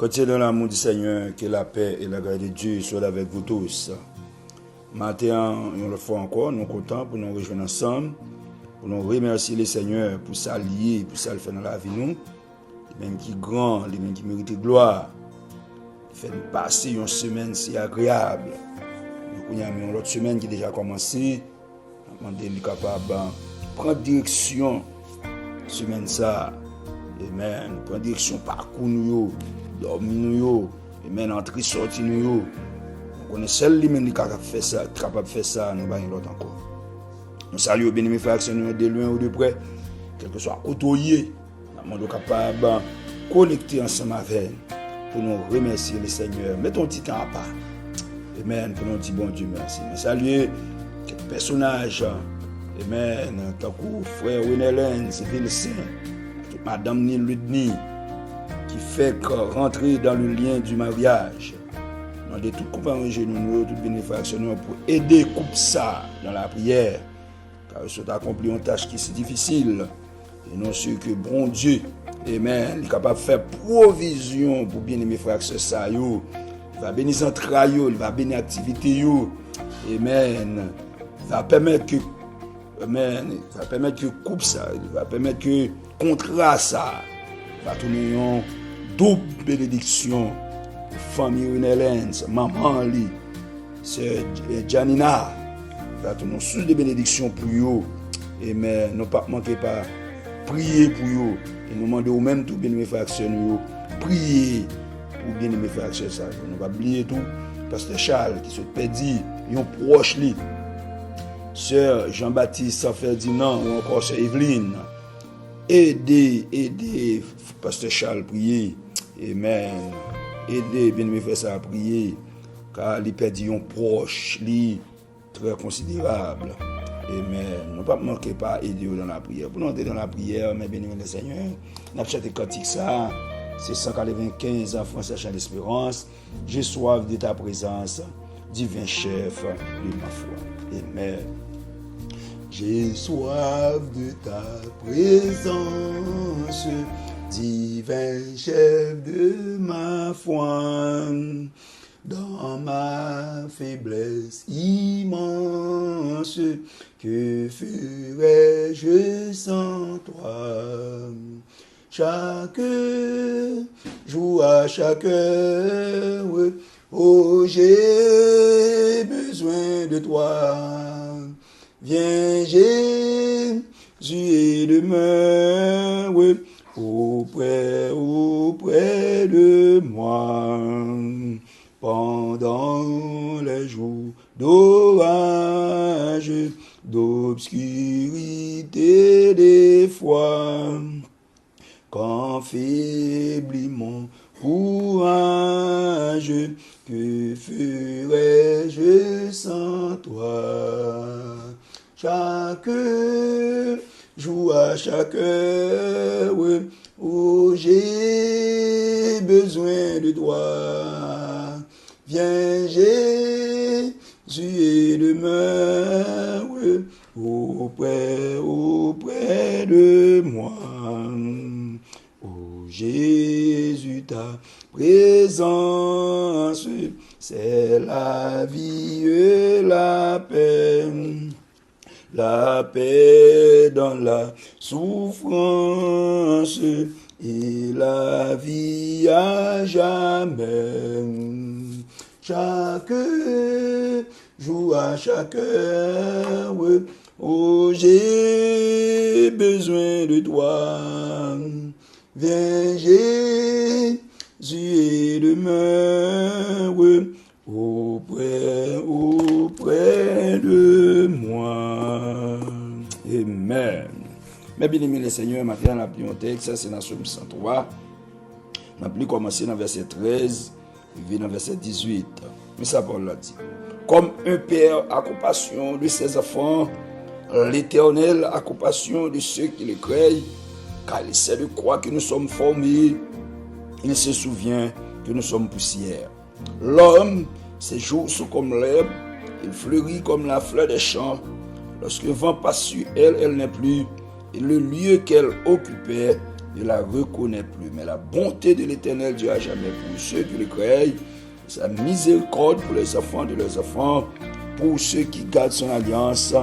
Continuez dans l'amour du Seigneur, que la paix et la grâce de Dieu soient avec vous tous. Matin, une fois encore, nous sommes contents pour nous rejoindre ensemble, pour nous remercier le Seigneur pour s'allier, pour ça le faire dans la vie nous. Les mêmes qui est grand, les mêmes qui méritent gloire. Fait nous passer une semaine si agréable. Nous avons une autre semaine qui a déjà commencé. Nous avons été capables de prendre direction semaine ça. Amen. Prendre direction parcours nous, dormir nous, amen, entrer sortir nous. On est seul lui même qui est capable de faire ça, nous pas l'autre encore. Nous saluons bien mes frères de loin ou de près, quel que soit côtoyer, nous sommes capables de connecter ensemble avec pour nous remercier le Seigneur. Mettons un petit temps à part. Amen. Pour nous dire bon Dieu merci. Nous saluons quelques personnages. Amen. Tant que frère René Lenz, Vilsain, Madame Nil Ludni, qui fait rentrer dans le lien du mariage. Nous avons tout comparer nous, tout bénéfice pour aider couple ça dans la prière. Car ils ont accompli une tâche qui est si difficile. Et nous sommes que bon Dieu, amen, il est capable de faire provision pour bien aimer frères et sœurs. Il va bénir les entrailles, il va bénir l'activité. Amen. Il va permettre que couple ça, il va permettre que contrat ça va tourner une double bénédiction pour famille René Lenz, maman li, c'est Janina, va tourner une source de bénédiction pour eux. Amen. Ne pas manquer pas prier pour eux et nous demander au même tout bien mes frères nous prier pour bien mes frères ça. Ne pas oublier tout pasteur Charles qui se perdu un proche li, sœur Jean-Baptiste Ferdinand ou encore sœur Evelyne. Aidez pasteur Charles prier. Amen. Aidez bien mes frères ça à prier car il perdu un proche li très considérable. Amen. Ne pas manquer pas aider dans la prière. Pour nous entrer dans la prière, mais bénir le Seigneur. Nous avons chanté cantique ça. C'est 195 en français chant d'espérance. J'ai soif de ta présence, divin chef de ma foi. Amen. J'ai soif de ta présence, divin chef de ma foi. Dans ma faiblesse immense, que ferais-je sans toi? Chaque jour, à chaque heure, oh, j'ai besoin de toi. Viens, Jésus, et demeure auprès de moi. Pendant les jours d'orage, d'obscurité des fois, quand faiblit mon courage, que ferais-je sans toi? Chaque jour, à chaque heure, où j'ai besoin de toi. Viens, Jésus, et demeure auprès de moi. Oh Jésus, ta présence, c'est la vie et la paix dans la souffrance et la vie à jamais. Chaque jour, à chaque heure, oh, j'ai besoin de toi. Viens, Jésus, et demeure auprès de moi. Amen. Mais bien aimé le Seigneur, maintenant, on a pris un texte, ça c'est dans Somme 103. On a pris commencer dans verset 13. Il vient dans verset 18. Mais ça, Paul l'a dit. Comme un père a compassion de ses enfants, l'Éternel a compassion de ceux qui le craignent, car il sait de quoi que nous sommes formés. Il se souvient que nous sommes poussière. L'homme, ses jours sont comme l'herbe, il fleurit comme la fleur des champs. Lorsque le vent passe sur elle, elle n'est plus, et le lieu qu'elle occupait ne la reconnaît plus. Mais la bonté de l'Éternel Dieu à jamais pour ceux qui le craignent, sa miséricorde pour les enfants de leurs enfants, pour ceux qui gardent son alliance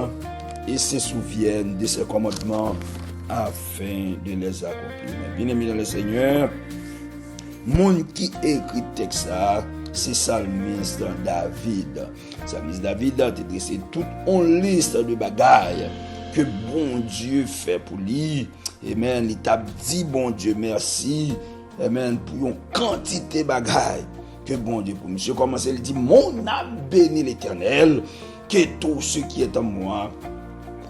et se souviennent de ses commandements afin de les accomplir. Bien-aimés dans le Seigneur, monde qui écrit texte ça, c'est Psalmiste David. Psalmiste David a dressé toute une liste de bagailles que bon Dieu fait pour lui. Amen. Il t'a dit bon Dieu merci. Amen. Pour une quantité de bagailles que bon Dieu pour monsieur commence il dit mon âme bénit l'Éternel, que tout ce qui est en moi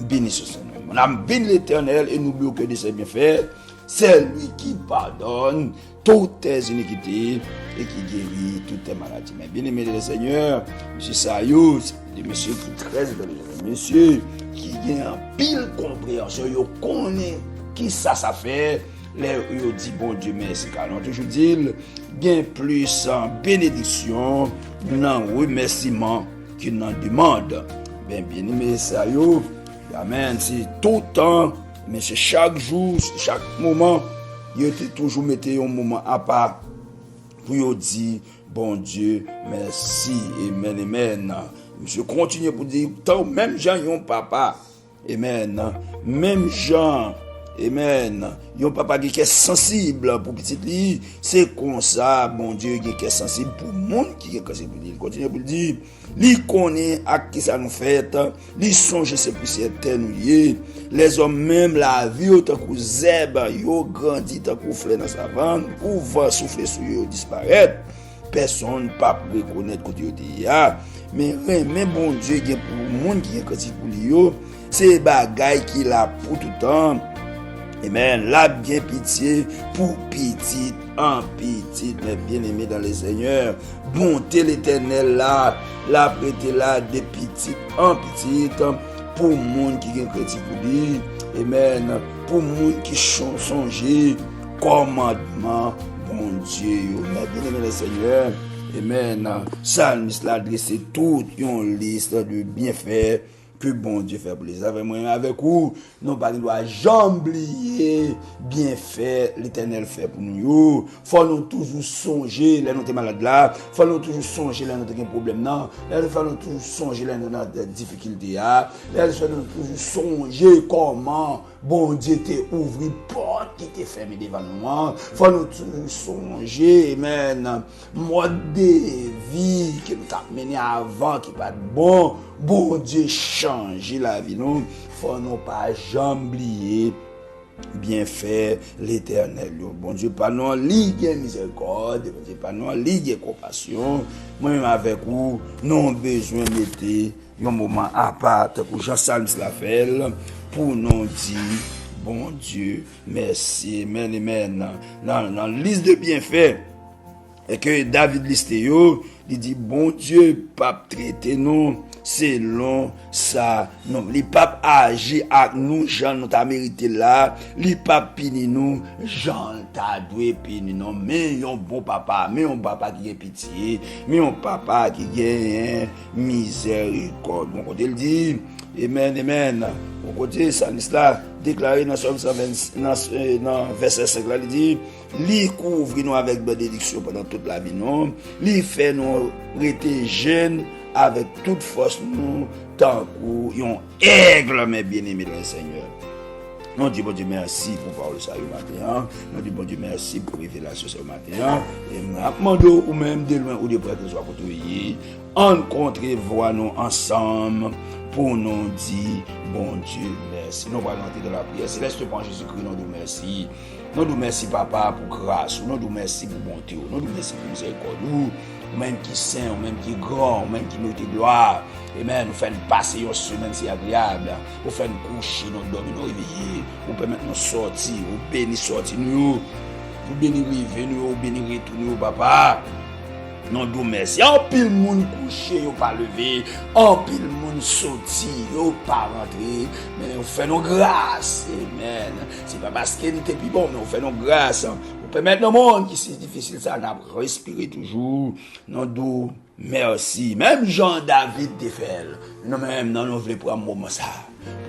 bénisse son nom. Mon âme bénit l'Éternel et n'oublie aucun de ses bienfaits. C'est lui qui pardonne toutes tes iniquités et qui guérit toutes tes maladies. Mais bien aimé le Seigneur, M. Sayou, c'est des messieurs qui très intelligents, messieurs qui ont un pile compréhension, ils connaissent qui ça fait. Ils disent bon Dieu merci. Car on toujours dit bien plus en bénédiction, non remerciement qu'il n'en demande. Bien aimé Sayou, amen, c'est tout le temps. Mais c'est chaque jour, chaque moment, il était toujours metté un moment à part pour dire bon Dieu, merci, amen, amen. Je continue pour dire, tant même gens yon papa, amen, même gens, amen, yon papa qui est sensible pour petit li, c'est comme ça, bon Dieu qui est sensible pour monde qui est sensible. Il continue pour dire, li connaît à qui ça nous fait, li songe c'est pour s'éternuer. Les hommes même la vie autant que zèbre, yo grandi tant que fleur dans sa savane, ou va souffler sur yo disparaître. Personne pas reconnaître côté yo ya. Mais bon Dieu qui pour monde qui est quand pour lui, c'est bagaille qui la pour tout temps. Amen. La bien pitié pour petite en petite, mais bien aimé dans le Seigneur. Bonté l'Éternel là, la prêté là de petite en petite pour monde qui est chrétien pour lui. Amen. Pour monde qui songe commandement bon Dieu. Mais bien aimé le Seigneur. Amen. Psalmiste l'a dressé toute une liste de bienfaits que bon Dieu fait pour les avec moi avec vous, non pas doit jamais oublier bien fait l'Éternel fait pour nous. Faut nous toujours songer là nous sommes malades là, faut nous toujours songer là nous avons un problème là, faut nous toujours songer là nous avons des difficultés là, faut nous toujours songer comment bon Dieu t'a ouvert porte qui t'est fermée devant nous. Faut nous toujours songer, amen, mode de vie que nous t'a mené avant qui pas bon. Bon Dieu change la vie nous, faut nous pas jamais oublier bien fait l'Éternel. Bon Dieu pas non ligue miséricorde, bon Dieu pas non ligue compassion. Moi-même avec vous, nous besoin mettre un moment à part pour Jean Psalmiste la fait pour nous dire bon Dieu merci, amen, amen. Dans la liste de bienfaits et que David listé yo, il dit bon Dieu pas traiter nous selon ça non, les pape agit avec nous Jean nous t'a mérité là, les pape pini nous Jean t'a doué pini non, mais un bon papa, mais un papa qui a pitié, mais un papa qui a miséricorde. Mon côté il dit amen, amen. Mon côté ça là déclaré dans Somme 120 dans verset 5 là il dit li couvre nous avec bénédiction pendant toute la vie non, li fait nous rester jeunes avec toute force nous tant qu'on aigle mais bien aimé le Seigneur. Nous disons bon Dieu merci pour parler ça le matin. Nous disons bon Dieu merci pour révélation ce matin. Et nous demandons ou même de loin ou de près que soit côtoyer, rencontrer voir nous ensemble pour nous dire bon Dieu merci. Nous allons entrer dans la prière. Céleste Père Jésus-Christ, nous nous merci. Nous nous merci papa pour grâce. Nous nous merci pour bonté. Nous nous merci pour miséricorde. Même qui saint, même qui grand, même qui nous gloire. Amen. Nous faisons passer une semaine si agréable. Nous faisons coucher, nous dormir, nous réveiller. Nous permettons nous sortir, nous bénir sortir nous. Nous bénir river, nous bénir retourner papa. Non nous merci. En pile monde couché, yo pas levé. En pile monde sorti, yo pas rentré. Mais nous faisons grâce. Amen. C'est pas parce qu'il était plus bon, mais nous faisons grâce. Permettre le monde qui c'est difficile ça n'a respirer toujours non doux merci même Jean David Defel nous même non nous voulons prendre un moment ça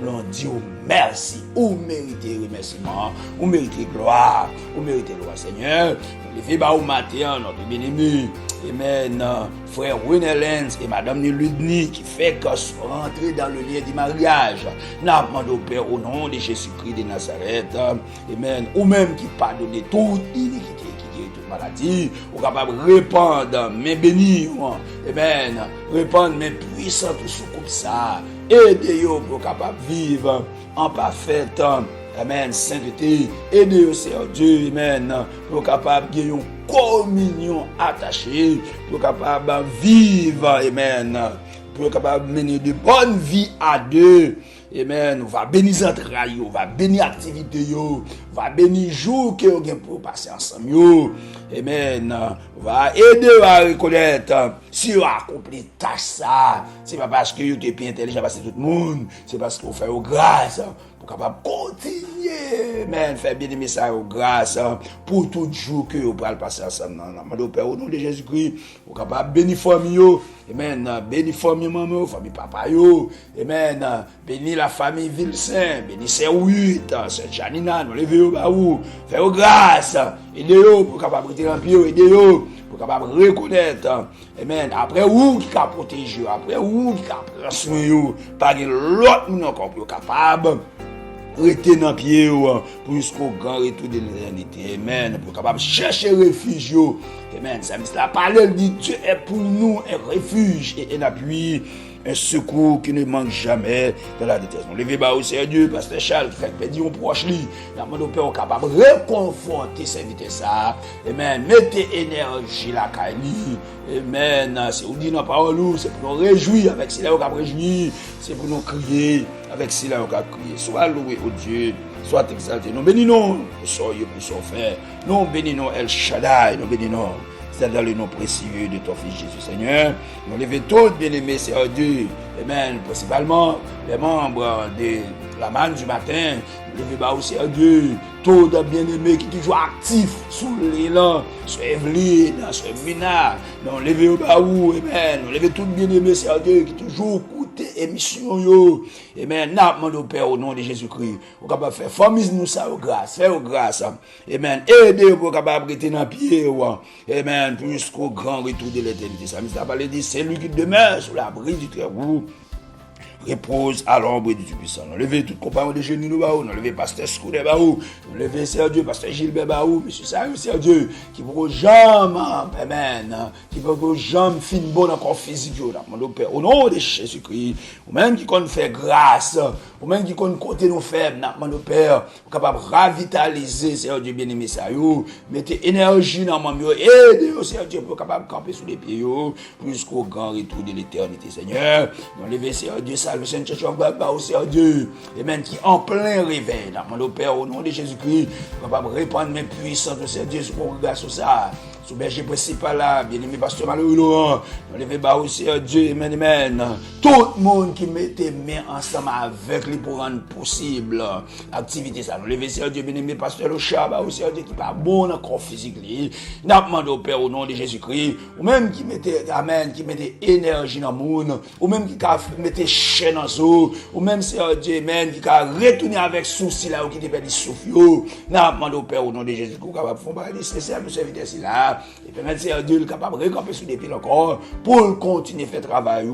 pour nous dire merci. Ou méritez remerciement, ou méritez gloire, ou méritez gloire, Seigneur. Levez bas au matin, notre bien-aimé. Amen. Frère René Lenz et Madame Ludni qui fait que rentrer dans le lien du mariage. Nous demandons au Père au nom de Jésus-Christ de Nazareth. Amen. Ou même qui pardonne toute iniquité, qui guérit toute maladie. Ou capable de répandre, mais bénir. Amen. Répandre, mais puissant tout ce comme ça. Aidez-vous pour capable de vivre en parfaite. Amen, sainteté, aidez-vous, Seigneur Dieu, amen, pour capable de gagner une communion attachée, pour capable de vivre, amen, pour capable de mener de bonnes vies à deux. Amen. On va bénir les entrailles, on va bénir l'activité, on va bénir les jours que vous avez pour passer ensemble. Amen. On va aider à reconnaître si vous accompli tâche ça. C'est pas parce que vous êtes plus intelligent parce que tout le monde, c'est parce que vous faites grâce pour capable continuer. Amen. Faire bien aimer ça grâce pour tout jour que vous pouvez passer ensemble. Au Père, au nom de Jésus-Christ, vous capable bénir famille. Amen. Bénir famille maman, famille papa yo. Amen. Bénir la famille Vilsain, bénir Sœur 8, Sœur Janina, nous lever au baou, faire grâce, aidez-vous pour capable rester dans pied, aidez-vous pour capable reconnaître. Amen. Après où qui a protégé, après où qui a prendre soin yo, pas l'autre monde encore plus capable rester dans pied pour jusqu'au grand retour de l'éternité. Amen. Pour capable chercher refuge. Amen. Ça veut dire parler dit Dieu est pour nous un refuge et un appui. Un secours qui ne manque jamais de la détresse. On levez bas au Seigneur Dieu, Pasteur Charles, frère Pédi, on proche lui. La demande au Père capable de réconforter cette vitesse-là. Amen. Mettez énergie la Kali. Amen. C'est vous dire dans la parole, c'est pour nous réjouir avec cela, on va réjouir. C'est pour nous crier avec cela, on va crier. Sois loué au Dieu, soit exalté. Nous bénissons pour soyez pour son frère. Nous bénissons El Shaddai, nous bénissons. C'est dans le nom précieux de ton Fils Jésus, Seigneur. Nous levons tous, bien-aimés, Seigneur Dieu. Amen. Principalement, les membres de la manne du matin. Nous levons aussi, Seigneur Dieu. Tous les bien-aimés qui sont toujours actifs sous l'élan, sur Evelyne, sur Mina. Nous levons au baou, amen. Nous levons tous les bien-aimés, Seigneur Dieu, qui toujours écoutent émission, yo. Amen. Nous demandons au Père au nom de Jésus-Christ. Vous capable faire famille nous ça au grâce, faire grâce. Amen. Aidez pour capable rester dans pied, amen. Jusqu'au grand retour de l'éternité. Ça nous a parlé de c'est lui qui demeure sous l'abri du Très-Haut. Repose à l'ombre du Tout-Puissant. Nous levons tout compagnon de genoux nous baou, nous levons Pasteur Scoudet baou, nous levons Seigneur Dieu, Pasteur Gilbert baou, Monsieur Sario, Seigneur Dieu, qui pour jamais, amen, qui pour jamais fin bon encore physique, mon Père, au nom de Jésus-Christ, ou même qui compte faire grâce, ou même qui compte compter nos faibles, mon Père, capable de ravitaliser, Seigneur Dieu bien-aimé Sario, mettez énergie dans mon mieux, aidez Seigneur Dieu, pour capable de camper sous les pieds, jusqu'au grand retour de l'éternité, Seigneur. Nous levons Seigneur Dieu, Salvation Church of God, au Seigneur Dieu, amen, qui en plein réveil, mon Père, au nom de Jésus-Christ, capable de répandre mes puissances de Seigneur Dieu sur mon regard sur ça. Sous berger principal là, bien-aimé Pasteur Malheureux Laurent, nous levons bas aussi Dieu, amen, amen. Tout le monde qui mettait main ensemble avec lui pour rendre possible l'activité ça. Nous levons Seigneur Dieu, bien-aimé Pasteur Le Chat, aussi Dieu qui pas bon encore physique lui. Nous demandons au Père au nom de Jésus-Christ, ou même qui mettait, amen, qui mettait énergie dans le monde, ou même qui mettait chaîne dans eau, ou même Seigneur Dieu, amen, qui a retourné avec souci là, ou qui te perdu souffle. Nous demandons au Père au nom de Jésus-Christ, capable de faire nécessaire de servir là. Et permettre Seigneur Dieu capable de récamper sous des pieds encore pour continuer à faire travail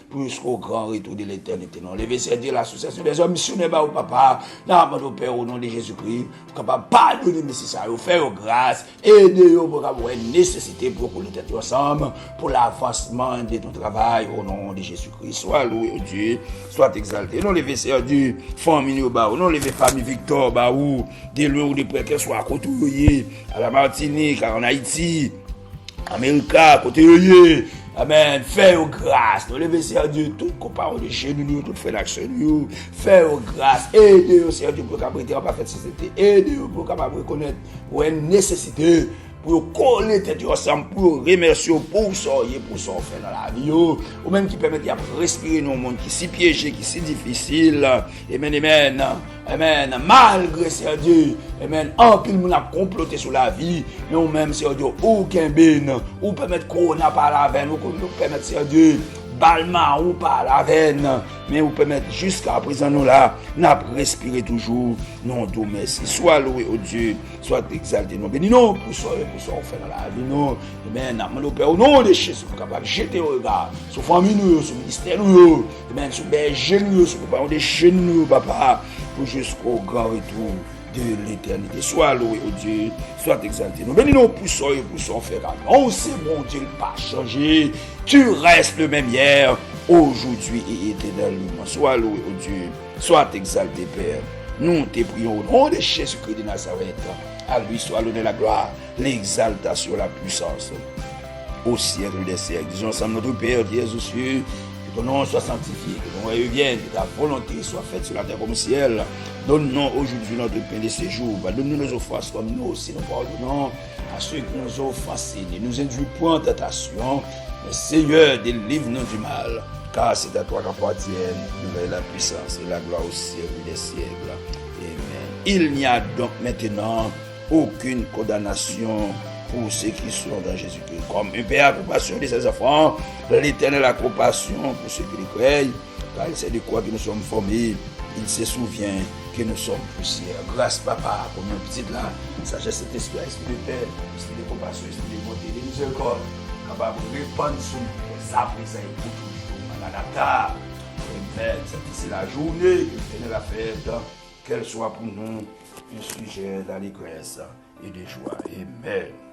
pour jusqu'au grand retour de l'éternité. Non, lever Seigneur Dieu l'association des hommes missionnaires au papa, dans mon Père au nom de Jésus-Christ, capable de pardonner nécessaire, faire grâce, aider pour avoir une nécessité pour que nous têtes ensemble pour l'avancement de ton travail au nom de Jésus-Christ. Sois loué au Dieu, soit exalté. Non, lever Seigneur Dieu, famille au bas, non, lever famille Victor, baou, des lois ou des prêtres, soit à côté, à la Martinique, en Haïti. Amérique, côté Yoye, amen, fais-vous grâce, nous levez Seigneur Dieu, tout compagnon de chez nous, tout fait l'action nous, fais-vous grâce, aidez-vous Seigneur Dieu pour capable en parfaite société, aidez-vous pour capable reconnaître pour une nécessité, pour coller tête ensemble, pour remercier, pour sortir, pour s'en faire dans la vie, ou même qui permet de respirer dans un monde qui est si piégé, qui est si difficile, amen, amen. Amen. Malgré Seigneur Dieu, amen, en pile moun a comploté sur la vie, mais ou même Seigneur Dieu, aucun ben, ou permettre corona par la veine, ou permettre Seigneur Dieu, balma ou pas la veine, mais vous permettre jusqu'à présent nous là, n'a respirer toujours, non tout merci, soit loué au Dieu, soit exalté, nous bénissons pour ça on fait dans la vie, nous, mais nous Père au nom de Jésus, pour capable jeter au regard, sur famille nous, sur ministère nous, sur berger nous, sur papa, de chez nous, papa, pour jusqu'au grand retour de l'éternité. Soit loué au Dieu, soit exalté. Nous bénissons pour ça et pour son frère. Non, c'est mon Dieu, pas changé. Tu restes le même hier, aujourd'hui et éternellement. Soit loué au Dieu, soit exalté, Père. Nous te prions au nom de Jésus-Christ de Nazareth. À lui soit l'honneur, la gloire, l'exaltation, la puissance. Au siècle des siècles. Disons ensemble notre Père, Dieu Jésus, que ton nom soit sanctifié, que ton royaume vienne, que ta volonté soit faite sur la terre comme au ciel. Donne-nous aujourd'hui notre pain de ce jour. Donne-nous nos offenses comme nous aussi nous pardonnons à ceux qui nous ont offensés. Ne nous induis point en tentation, mais Seigneur, délivre-nous du mal. Car c'est à toi qu'appartiennent la puissance et la gloire au siècle des siècles. Amen. Il n'y a donc maintenant aucune condamnation pour ceux qui sont dans Jésus-Christ. Comme un père a compassion de ses enfants, l'Éternel a compassion pour ceux qui les croient, car il sait de quoi que nous sommes formés. Il se souvient que nous sommes poussière. Grâce, papa, pour nos petites là, sagesse et esprit de paix, esprit de compassion, esprit de bonté, de miséricorde, capable de répandre sur les appréciés pour toujours. Maranatha. Amen. C'est la journée que l'Éternel a faite, qu'elle soit pour nous un sujet d'allégresse et de joie. Amen.